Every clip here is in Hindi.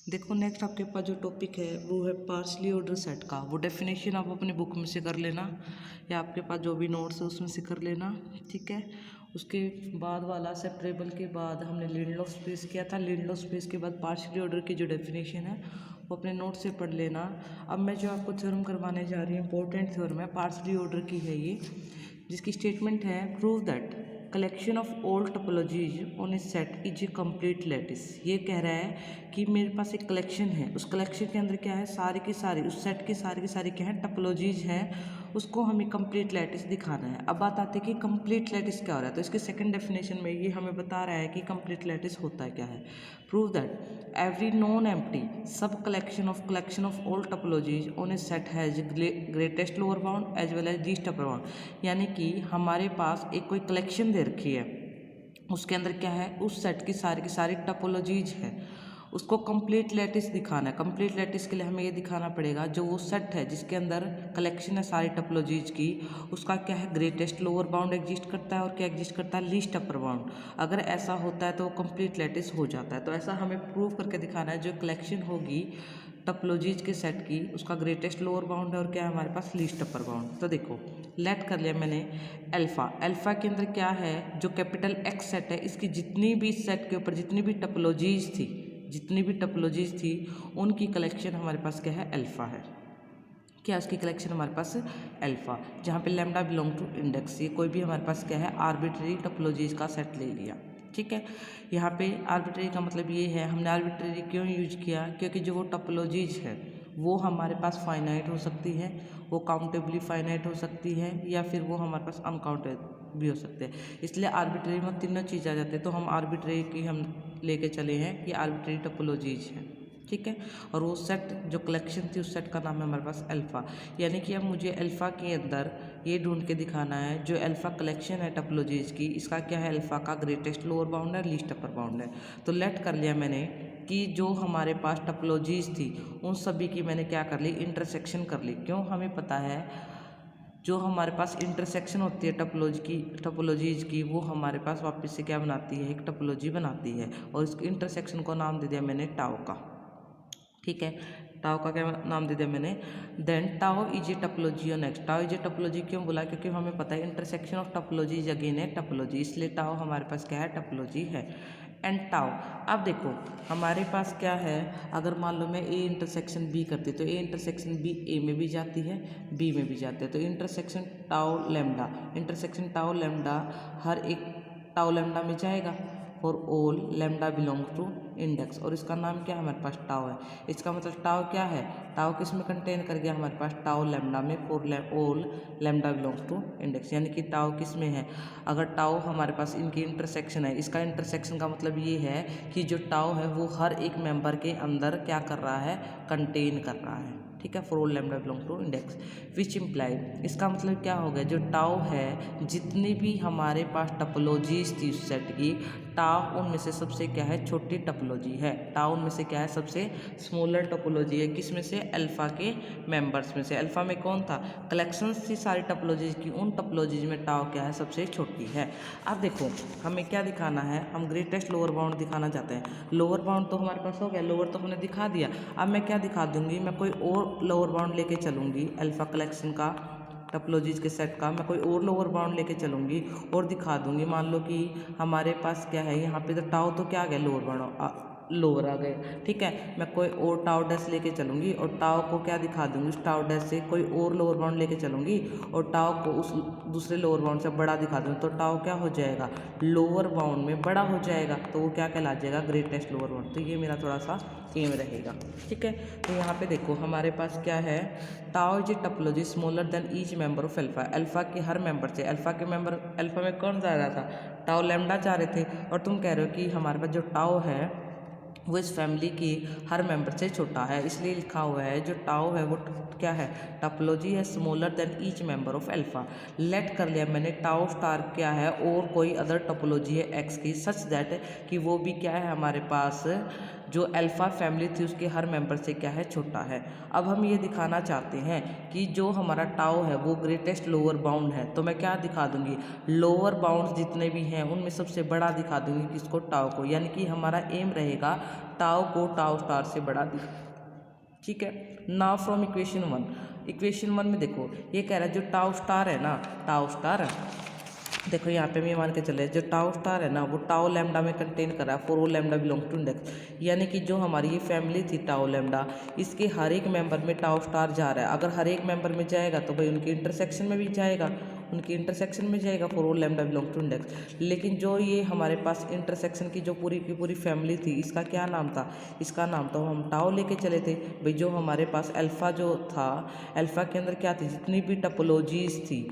देखो नेक्स्ट आपके पास जो टॉपिक है वो है पार्शली ऑर्डर सेट का। वो डेफिनेशन आप अपनी बुक में से कर लेना या आपके पास जो भी नोट्स है उसमें से कर लेना, ठीक है। उसके बाद वाला सेपरेबल के बाद हमने लिंडलॉफ स्पेस किया था। लिंडलॉफ स्पेस के बाद पार्शली ऑर्डर की जो डेफिनेशन है वो अपने नोट से पढ़ लेना। अब मैं जो आपको थ्योरम करवाने जा रही हूँ, इंपॉर्टेंट थ्योरम है, पार्शली ऑर्डर की है ये, जिसकी स्टेटमेंट है prove that collection of all topologies on a set is a complete lattice. ये कह रहा है कि मेरे पास एक कलेक्शन है, उस कलेक्शन के अंदर क्या है, सारी की सारी उस सेट की सारी क्या है, टोपोलॉजीज है, उसको हमें कंप्लीट लैटिस दिखाना है। अब बात आती है कि कंप्लीट लैटिस क्या हो रहा है। तो इसके सेकंड डेफिनेशन में ये हमें बता रहा है कि कंप्लीट लैटिस होता है क्या है। Prove that every non empty sub collection of all topologies on a set has greatest lower bound as well as least upper bound. यानी कि हमारे पास एक कोई कलेक्शन दे रखी है, उसके अंदर क्या है, उस सेट की सारी टोपोलॉजीज है, उसको कंप्लीट लैटिस दिखाना है। कंप्लीट लैटिस के लिए हमें ये दिखाना पड़ेगा जो वो सेट है जिसके अंदर कलेक्शन है सारी टोपोलॉजीज की, उसका क्या है, ग्रेटेस्ट लोअर बाउंड एग्जिस्ट करता है और क्या एग्जिस्ट करता है, लीस्ट अपर बाउंड। अगर ऐसा होता है तो वो कंप्लीट लैटिस हो जाता है। तो ऐसा हमें प्रूव करके दिखाना है, जो कलेक्शन होगी टोपोलॉजीज के सेट की, उसका ग्रेटेस्ट लोअर बाउंड है और क्या है हमारे पास, लीस्ट अपर बाउंड। तो देखो लेट कर लिया मैंने अल्फा। अल्फा के अंदर क्या है, जो कैपिटल एक्स सेट है, इसकी जितनी भी सेट के ऊपर जितनी भी टोपोलॉजीज थी उनकी कलेक्शन हमारे पास क्या है, अल्फा है। क्या उसकी कलेक्शन हमारे पास अल्फा, जहाँ पे लैम्डा बिलोंग टू इंडेक्स, ये कोई भी हमारे पास क्या है, आर्बिट्रेरी टोपोलॉजीज का सेट ले लिया, ठीक है। यहाँ पे आर्बिट्रेरी का मतलब ये है, हमने आर्बिट्रेरी क्यों यूज किया, क्योंकि जो वो टोपोलॉजीज है वो हमारे पास फाइनाइट हो सकती है, वो काउंटेबली फाइनाइट हो सकती है, या फिर वो हमारे पास अनकाउंटेबल भी हो सकते हैं। इसलिए आर्बिट्रेरी में तीनों चीज़ आ जाते हैं। तो हम आर्बिट्रेरी की हम लेके चले हैं कि आर्बिट्रेरी टोपोलॉजीज है, ठीक है। और वो सेट जो कलेक्शन थी उस सेट का नाम है हमारे पास अल्फ़ा। यानी कि अब मुझे अल्फ़ा के अंदर ये ढूंढ के दिखाना है, जो अल्फ़ा कलेक्शन है टोपोलॉजीज की, इसका क्या है, अल्फ़ा का ग्रेटेस्ट लोअर बाउंड है, लीस्ट अपर बाउंड है। तो लेट कर लिया मैंने कि जो हमारे पास टोपोलॉजीज थी उन सभी की मैंने क्या कर ली, इंटरसेक्शन कर ली। क्यों, हमें पता है जो हमारे पास इंटरसेक्शन होती है टोपोलॉजीज की वो हमारे पास वापस से क्या बनाती है, एक टोपोलॉजी बनाती है। और इस इंटरसेक्शन को नाम दे दिया मैंने टाउ का, ठीक है। टाउ का क्या नाम दे दिया मैंने, then tau is a topology on X. Tau is a topology क्यों बोला, क्योंकि हमें पता है intersection of topology is again है टोपोलॉजी, इसलिए टाउ हमारे पास क्या है, टोपोलॉजी है। एंड टाउ, अब देखो हमारे पास क्या है, अगर मान लो मैं ए इंटरसेक्शन बी करती तो ए इंटरसेक्शन बी ए में भी जाती है, बी में भी जाती है। तो intersection tau lambda, intersection tau lambda हर एक टाउ लेमडा में जाएगा for all lambda belong to index. और इसका नाम क्या है, हमारे पास टाउ है। इसका मतलब टाउ क्या है, टाउ किस में कंटेन कर गया हमारे पास, टाउ लेमडा में for all lambda belongs to index. यानी कि टाउ किस में है, अगर टाउ हमारे पास इनकी इंटरसेक्शन है, इसका इंटरसेक्शन का मतलब ये है कि जो टाउ है वो हर एक मेंबर के अंदर क्या कर रहा है, कंटेन कर रहा है, ठीक है, for all lambda belong to index. Which imply, इसका मतलब क्या हो गया, जो टाउ है जितनी भी हमारे पास टोपोलॉजीज थी उस सेट की, टाउ उनमें से सबसे क्या है, छोटी टोपोलॉजी है। टाउ उनमें से क्या है, सबसे स्मॉलर टोपोलॉजी है। किस में से, अल्फा के मेंबर्स में से। अल्फा में कौन था, कलेक्शंस थी सारी टोपोलॉजीज की, उन टोपोलॉजीज में टाउ क्या है, सबसे छोटी है। अब देखो हमें क्या दिखाना है, हम ग्रेटेस्ट लोअर बाउंड दिखाना चाहते हैं। लोअर बाउंड तो हमारे पास हो गया, लोअर तो हमने दिखा दिया। अब मैं क्या दिखा दूंगी, मैं कोई और लोअर बाउंड लेके चलूंगी, अल्फा कलेक्शन का टोपोलॉजीज के सेट का मैं कोई और लोअर बाउंड लेके चलूंगी और दिखा दूंगी। मान लो कि हमारे पास क्या है, यहाँ पे तो टाउ तो क्या आ गया, लोअर बाउंड लोअर आ गए, ठीक है। मैं कोई और टाउ डैश लेके चलूंगी और टाउ को क्या दिखा दूंगी, उस टाउ डैश से कोई और लोअर बाउंड लेके चलूंगी और टाउ को उस दूसरे लोअर बाउंड से बड़ा दिखा दूंगी। तो टाउ क्या हो जाएगा, लोअर बाउंड में बड़ा हो जाएगा, तो वो क्या कहला जाएगा, ग्रेटेस्ट लोअर बाउंड। तो ये मेरा थोड़ा सा एम रहेगा, ठीक है। तो यहाँ पे देखो हमारे पास क्या है, tau is a topology smaller than each member of alpha. Alpha के हर मेंबर से, अल्फा के मेंबर, अल्फा में कौन जा रहा था, टाउ लैम्डा जा रहे थे, और तुम कह रहे हो कि हमारे पास जो टाउ है वो इस फैमिली की हर मेंबर से छोटा है, इसलिए लिखा हुआ है जो टाउ है वो क्या है, टोपोलॉजी है smaller than each member of alpha. Late कर लिया मैंने टाउ स्टार क्या है, और कोई अदर टोपोलॉजी है एक्स की, सच दैट कि वो भी क्या है हमारे पास जो अल्फ़ा फैमिली थी उसके हर मेंबर से क्या है, छोटा है। अब हम ये दिखाना चाहते हैं कि जो हमारा टाउ है वो ग्रेटेस्ट लोअर बाउंड है, तो मैं क्या दिखा दूंगी, लोअर बाउंड जितने भी हैं उनमें सबसे बड़ा दिखा दूंगी किसको, टाउ को। यानी कि हमारा एम रहेगा टाउ को टाउ स्टार से बड़ा दिखा, ठीक है। नाउ फ्रॉम इक्वेशन 1, इक्वेशन 1 में देखो ये कह रहा है जो टाउ स्टार है ना, टाउ स्टार देखो यहाँ पे मैं मान के चले जो टाउ स्टार है ना वो टाउ लैम्डा में कंटेन कर रहा है for all lambda belong to index. यानी कि जो हमारी ये फैमिली थी टाउ लैम्डा, इसके हर एक मेंबर में टाउ स्टार जा रहा है। अगर हर एक मेंबर में जाएगा तो भाई उनकी इंटरसेक्शन में भी जाएगा, उनकी इंटरसेक्शन में जाएगा for all lambda belong to index. लेकिन जो ये हमारे पास इंटरसेक्शन की जो पूरी की पूरी फैमिली थी, इसका क्या नाम था, इसका नाम तो हम टाउ लेके चले थे भाई। जो हमारे पास अल्फ़ा जो था, अल्फ़ा के अंदर क्या थी, जितनी भी टपोलॉजीज थी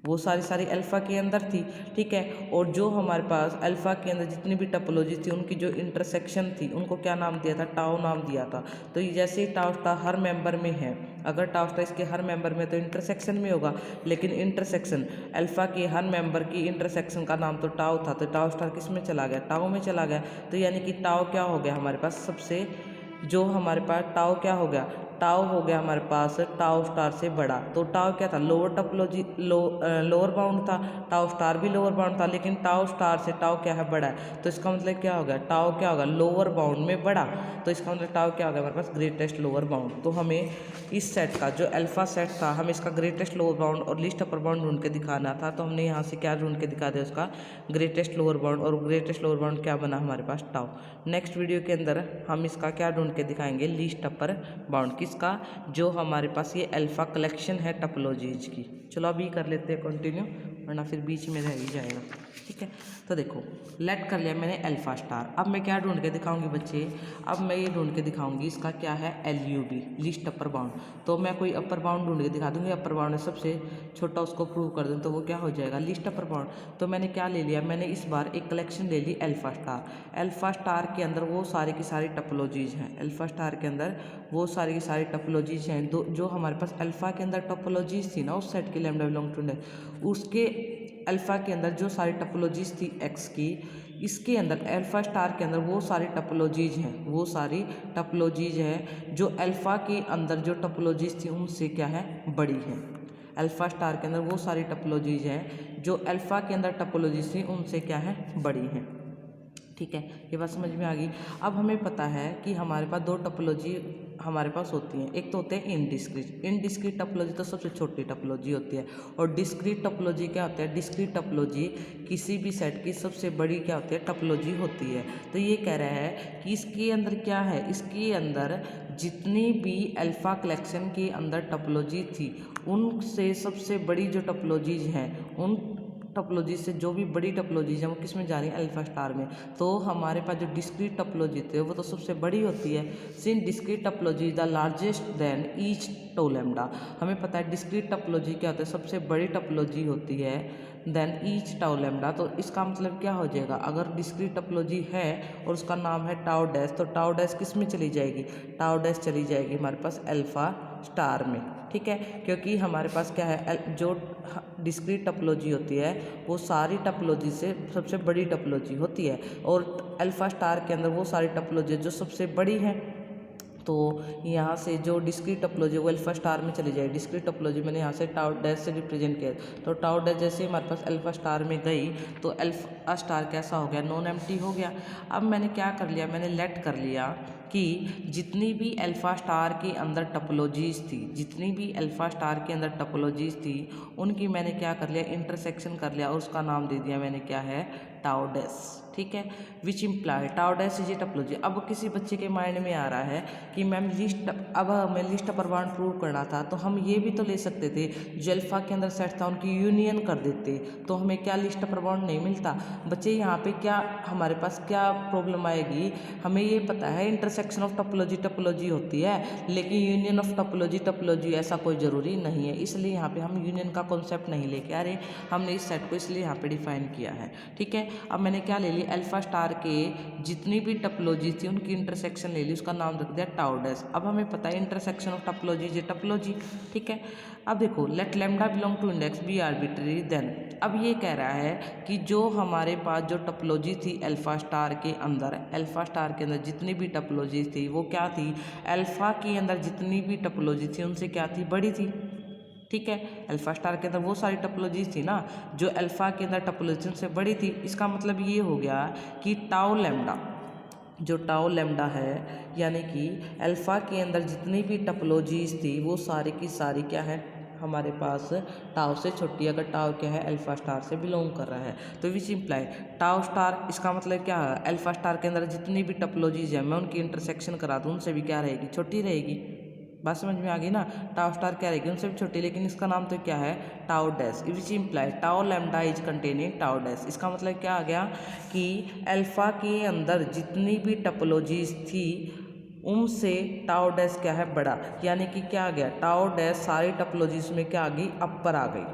वो सारी अल्फ़ा के अंदर थी, ठीक है। और जो हमारे पास अल्फ़ा के अंदर जितनी भी टपोलॉजी थी उनकी जो इंटरसेक्शन थी उनको क्या नाम दिया था, टाउ नाम दिया था। तो जैसे ही टाउ स्टार हर मेंबर में है, अगर टाउ स्टार इसके हर मेंबर में तो इंटरसेक्शन में होगा, लेकिन इंटरसेक्शन अल्फ़ा के हर मेंबर की इंटरसेक्शन का नाम तो टाउ था, तो टाउ स्टार किस में चला गया, टाउ में चला गया। तो यानी कि टाउ क्या हो गया हमारे पास सबसे, जो हमारे पास टाउ क्या हो गया, टाउ हो गया हमारे पास टाउ स्टार से बड़ा। तो टाउ क्या था, लोअर टपोलॉजी लोअर बाउंड था, टाउ स्टार भी लोअर बाउंड था, लेकिन टाउ स्टार से टाउ क्या है, बड़ा है। तो इसका मतलब क्या हो गया, टाउ क्या होगा, लोअर बाउंड में बड़ा। तो इसका मतलब टाउ क्या हो गया हमारे पास, ग्रेटेस्ट लोअर बाउंड। तो हमें इस सेट का जो अल्फा सेट था, हम इसका ग्रेटेस्ट लोअर बाउंड और लीस्ट अपर बाउंड ढूंढ के दिखाना था। तो हमने यहाँ से क्या ढूंढ के दिखा दिया, उसका ग्रेटेस्ट लोअर बाउंड। और ग्रेटेस्ट लोअर बाउंड क्या बना हमारे पास, टाउ। नेक्स्ट वीडियो के अंदर हम इसका क्या ढूंढ के दिखाएंगे, लीस्ट अपर बाउंड किसका, जो हमारे पास ये अल्फ़ा कलेक्शन है टपोलॉजीज की। चलो अभी कर लेते हैं कंटिन्यू, वरना फिर बीच में रह ही जाएगा, ठीक है। तो देखो लेट कर लिया मैंने अल्फ़ा स्टार। अब मैं क्या ढूंढ के दिखाऊंगी बच्चे, अब मैं ये ढूंढ के दिखाऊंगी इसका क्या है, LUB लीस्ट अपर बाउंड। तो मैं कोई अपर बाउंड ढूंढ के दिखा दूंगी, अपर बाउंड में सबसे छोटा उसको प्रूव कर दूँ तो वो क्या हो जाएगा, लीस्ट अपर बाउंड। तो मैंने क्या ले लिया, मैंने इस बार एक कलेक्शन ले ली अल्फ़ा स्टार। अल्फ़ा स्टार के अंदर वो सारी की सारी टपोलॉजीज हैं, अल्फ़ा स्टार के अंदर वो सारी की सारी टपोलॉजीज हैं। जो हमारे पास अल्फ़ा के अंदर टपोलॉजीज थी ना उस सेट की लैम्डा बिलोंग टू इंडेक्स, उसके अल्फ़ा के अंदर जो सारी टपोलॉजीज थी एक्स की, इसके अंदर अल्फ़ा स्टार के अंदर वो सारी टपोलॉजीज हैं, वो सारी टपोलॉजीज हैं जो अल्फ़ा के अंदर जो टपोलॉजीज थी उनसे क्या है, बड़ी है। अल्फ़ा स्टार के अंदर वो सारी टपोलॉजीज हैं जो अल्फ़ा के अंदर टपोलॉजीज थी उनसे क्या है, बड़ी हैं, ठीक है। ये बात समझ में आ गई। अब हमें पता है कि हमारे पास दो टपोलॉजी हमारे पास होती हैं, एक तो होते हैं इनडिस्क्रीट। इनडिस्क्रीट टपोलॉजी तो सबसे छोटी टपोलॉजी होती है, और डिस्क्रीट टपोलॉजी क्या होता है, डिस्क्रीट टपोलॉजी किसी भी सेट की सबसे बड़ी क्या होती है, टपोलॉजी होती है। तो ये कह रहा है कि इसके अंदर क्या है, इसके अंदर जितनी भी अल्फ़ा कलेक्शन के अंदर टपोलॉजी थी उनसे सबसे बड़ी जो टपोलॉजीज हैं, उन टपोलॉजी से जो भी बड़ी टपोलॉजीज हैं वो किस में जा रही है, अल्फ़ा स्टार में। तो हमारे पास जो डिस्क्रीट टपोलॉजी थे वो तो सबसे बड़ी होती है, since discrete topology the largest then each tau lambda. हमें पता है डिस्क्रीट टपोलॉजी क्या होता है, सबसे बड़ी टपोलॉजी होती है देन ईच टाउ लैम्डा। तो इसका मतलब क्या हो जाएगा, अगर डिस्क्रीट टपोलॉजी है और उसका नाम है टाउ डैश, तो टाउ डैश किस में चली जाएगी, टाउ डैश चली जाएगी हमारे पास अल्फ़ा स्टार में, ठीक है। क्योंकि हमारे पास क्या है, जो डिस्क्रीट टपोलॉजी होती है वो सारी टपोलॉजी से सबसे बड़ी टपोलॉजी होती है, और अल्फ़ा स्टार के अंदर वो सारी टपोलॉजी जो सबसे बड़ी हैं। तो यहाँ से जो डिस्क्रीट टपोलॉजी वो अल्फ़ा स्टार में चली जाएगी। डिस्क्रीट टपोलॉजी मैंने यहाँ से टाउ डैश से रिप्रेजेंट किया, तो टाउ डैश जैसे हमारे पास अल्फ़ा स्टार में गई तो अल्फ़ा स्टार कैसा हो गया, नॉन एम्प्टी हो गया। अब मैंने क्या कर लिया, मैंने लेट कर लिया कि जितनी भी अल्फ़ा स्टार के अंदर टपोलॉजीज थी, जितनी भी अल्फ़ा स्टार के अंदर टपोलॉजीज थी उनकी मैंने क्या कर लिया, इंटरसेक्शन कर लिया और उसका नाम दे दिया मैंने क्या है, टाउ डैश, ठीक है। Which imply tau dash is a topology. अब किसी बच्चे के माइंड में आ रहा है कि मैम अब हमें लिस्ट अपर बाउंड प्रूव करना था, तो हम ये भी तो ले सकते थे जो अल्फ़ा के अंदर सेट था उनकी यूनियन कर देते, तो हमें क्या लिस्ट अपर बाउंड नहीं मिलता। बच्चे यहाँ पे क्या हमारे पास क्या प्रॉब्लम आएगी, हमें ये पता है इंटरसेक्शन ऑफ टपोलॉजी टपोलॉजी होती है, लेकिन यूनियन ऑफ टपोलॉजी टपोलॉजी ऐसा कोई ज़रूरी नहीं है। इसलिए यहाँ पे हम यूनियन का कॉन्सेप्ट नहीं लेके आ रहे, हमने इस सेट को इसलिए यहाँ पे डिफाइन किया है, ठीक है। अब मैंने क्या ले लिया, अल्फा स्टार के जितनी भी टपोलॉजी थी उनकी इंटरसेक्शन ले ली, उसका नाम रख दिया टाउ डैश। अब हमें पता है इंटरसेक्शन ऑफ टपोलॉजी ये टपोलॉजी, ठीक है। अब देखो let lambda belong to index be arbitrary then, अब ये कह रहा है कि जो हमारे पास जो टपोलॉजी थी अल्फा स्टार के अंदर, अल्फा स्टार के अंदर जितनी भी टपोलॉजी थी वो क्या थी, अल्फा के अंदर जितनी भी टपोलॉजी थी उनसे क्या थी, बड़ी थी, ठीक है। अल्फा स्टार के अंदर वो सारी टपोलॉजीज थी ना जो अल्फा के अंदर टपोलॉजी से बड़ी थी। इसका मतलब ये हो गया कि टाउ लैम्डा, जो टाउ लैम्डा है यानी कि अल्फा के अंदर जितनी भी टपोलॉजीज थी वो सारी की सारी क्या है हमारे पास टाउ से छोटी, अगर टाउ क्या है अल्फा स्टार से बिलोंग कर रहा है। तो वी सिंप्लाई टाउ स्टार, इसका मतलब क्या है अल्फा स्टार के अंदर जितनी भी टपोलॉजीज है मैं उनकी इंटरसेक्शन करा दूँ उनसे भी क्या रहेगी, छोटी रहेगी। बात समझ में आ गई ना, टाउ स्टार क्या रहेगी, उनसे भी छोटी, लेकिन इसका नाम तो क्या है tau dash. Which imply tau lambda is containing tau dash. इसका मतलब क्या आ गया कि अल्फा के अंदर जितनी भी टपोलॉजीज थी उनसे टाउ डैश क्या है बड़ा, यानी कि क्या आ गया टाउ डैश सारी टपोलॉजीज में क्या आ गई, अपर आ गई,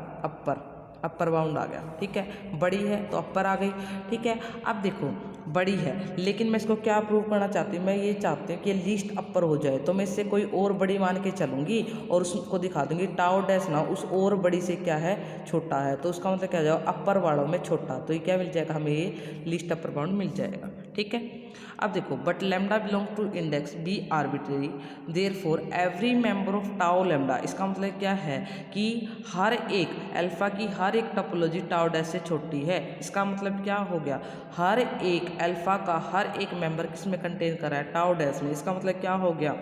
अपर बाउंड आ गया, ठीक है। बड़ी है तो अपर आ गई, ठीक है। अब देखो बड़ी है लेकिन मैं इसको क्या प्रूव करना चाहती हूँ, मैं ये चाहती हूँ कि लिस्ट अपर हो जाए, तो मैं इससे कोई और बड़ी मान के चलूँगी और उसको दिखा दूँगी टाउ डैश ना उस और बड़ी से क्या है छोटा है, तो उसका मतलब क्या जाएगा अपर वालों में छोटा, तो ये क्या मिल जाएगा हमें, ये लिस्ट अपर बाउंड मिल जाएगा, ठीक है। अब देखो but lambda belong to index be arbitrary therefore every member of tau lambda. इसका मतलब क्या है कि हर एक अल्फा की हर एक टपोलॉजी टाउ डैश से छोटी है। इसका मतलब क्या हो गया, हर एक अल्फा का हर एक मेंबर किस में कंटेन कर रहा है, टाउ डैश में। इसका मतलब क्या हो गया,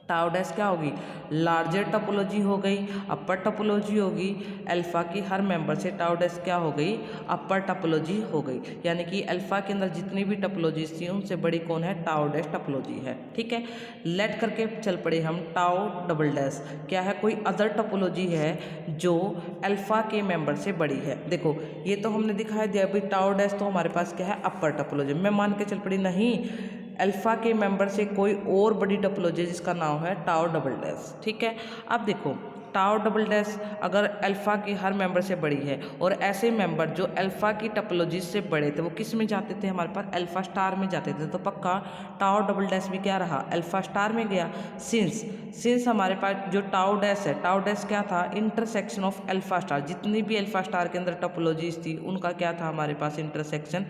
टाउ डैश क्या होगी, लार्जर टपोलॉजी हो गई, अपर टपोलॉजी होगी, अल्फा की हर मेंबर से टाउ डैश क्या हो गई, अपर टपोलॉजी हो गई, यानी कि अल्फा के अंदर जितनी भी टपोलॉजीज थी उनसे बड़ी कौन है, टाउ डैश टपोलॉजी है, ठीक है। लेट करके चल पड़े हम टाउ डबल डैश, क्या है कोई अदर टपोलॉजी है जो अल्फा के मेंबर से बड़ी है। देखो ये तो हमने दिखाई दिया भाई टाउ डैश तो हमारे पास क्या है अपर टपोलॉजी, मैं मान के चल पड़ी नहीं अल्फा के मेंबर से कोई और बड़ी टपोलॉजी जिसका नाम है टाउ डबल डैश, ठीक है। अब देखो टाउ डबल डैश अगर अल्फा के हर मेंबर से बड़ी है और ऐसे मेंबर जो अल्फा की टपोलॉजी से बड़े थे वो किस में जाते थे, हमारे पास अल्फा स्टार में जाते थे, तो पक्का टाउ डबल डैश भी क्या रहा, अल्फा स्टार में गया। सिंस हमारे पास जो टाउ डैश है, टाउ डैश क्या था, इंटरसेक्शन ऑफ अल्फा स्टार, जितनी भी अल्फा स्टार के अंदर टपोलॉजीज थी उनका क्या था हमारे पास इंटरसेक्शन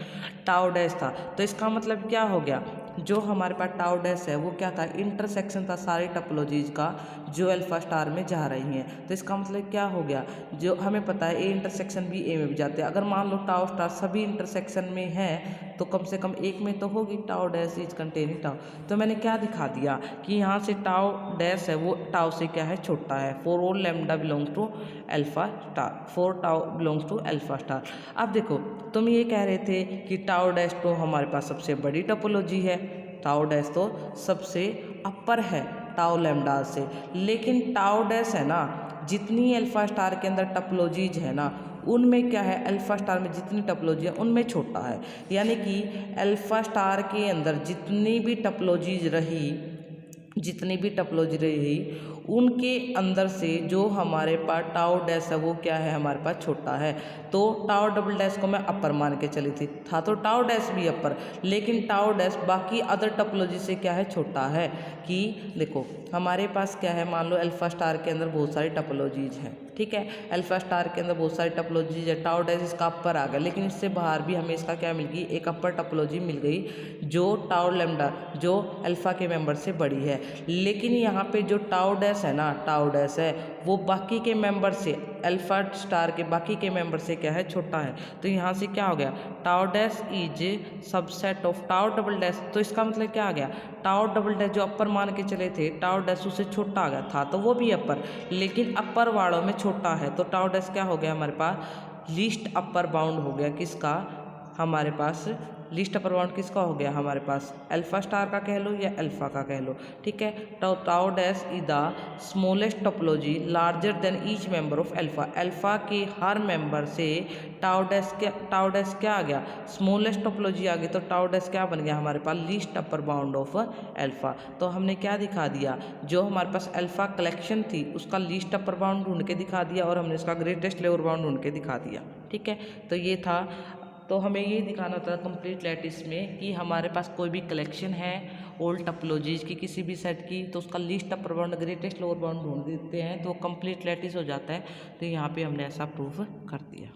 टाउ डैश था। तो इसका मतलब क्या हो गया, जो हमारे पास टाउ डैश है वो क्या था, इंटरसेक्शन था सारी टपोलॉजीज का जो अल्फा स्टार में जा रही हैं। तो इसका मतलब क्या हो गया, जो हमें पता है ए इंटरसेक्शन भी ए में भी जाते हैं, अगर मान लो टाउ स्टार सभी इंटरसेक्शन में है तो कम से कम एक में तो होगी, tau dash is containing tau. तो मैंने क्या दिखा दिया कि यहाँ से टाउ डैश है वो टाउ से क्या है छोटा है, for all lambda belongs to alpha star, for tau belongs to alpha star. अब देखो तुम ये कह रहे थे कि टाउ डैश तो हमारे पास सबसे बड़ी टपोलॉजी है, टाउ डैश तो सबसे अपर है टाउ लैम्डा से, लेकिन टाउ डैश है ना जितनी अल्फा स्टार के अंदर टपोलॉजीज है ना उनमें क्या है, अल्फा स्टार में जितनी टपोलॉजी है उनमें छोटा है, यानी कि अल्फा स्टार के अंदर जितनी भी टपोलॉजी रही उनके अंदर से जो हमारे पास टाउ डैश है वो क्या है हमारे पास छोटा है। तो टाउ डबल डैश को मैं अपर मान के चली थी, था तो टाउ डैश भी अपर, लेकिन टाउ डैश बाकी अदर टपोलॉजी से क्या है छोटा है। कि देखो हमारे पास क्या है, मान लो अल्फा स्टार के अंदर बहुत सारी टपोलॉजीज हैं, ठीक है, अल्फा स्टार के अंदर बहुत सारी टपोलॉजीज है, टाउ डैश इसका अपर आ गया, लेकिन इससे बाहर भी हमें इसका क्या मिल गई, एक अपर टपोलॉजी मिल गई जो टाउ लैम्डा जो अल्फा के मेंबर से बड़ी है। लेकिन यहाँ पे जो टाउ डैश है ना, टाउ डैश है वो बाकी के मेंबर से अल्फा स्टार के बाकी के मेंबर से क्या है छोटा है। तो यहाँ से क्या हो गया, tau dash is subset of tau double dash. तो इसका मतलब क्या आ गया, टाउ डबल डैश जो अपर मान के चले थे टाउ डैश उससे छोटा आ गया, था तो वो भी अपर लेकिन अपर वालों में छोटा है। तो टाउ डैश क्या हो गया हमारे पास, लीस्ट अपर बाउंड हो गया किसका, हमारे पास लिस्ट अपर बाउंड किसका हो गया हमारे पास, अल्फा स्टार का कह लो या अल्फा का कह लो, ठीक है। Tau dash is the smallest topology larger than each member of alpha. Alpha के हर मेंबर से टाउ डैश क्या आ गया, स्मॉलेस्ट टोपोलॉजी आ गई, तो टाउ डैश क्या बन गया हमारे पास, least upper bound of alpha. तो हमने क्या दिखा दिया, जो हमारे पास अल्फा कलेक्शन थी उसका लिस्ट अपर बाउंड ढूंढ के दिखा दिया और हमने इसका ग्रेटेस्ट लोअर बाउंड ढूंढ के दिखा दिया, ठीक है। तो ये था तो हमें ये दिखाना था कंप्लीट लैटिस में कि हमारे पास कोई भी कलेक्शन है ओल्ड टोपोलॉजीज की किसी भी सेट की, तो उसका least upper bound greatest lower bound ढूंढ देते हैं तो कंप्लीट लैटिस हो जाता है। तो यहाँ पे हमने ऐसा प्रूफ कर दिया।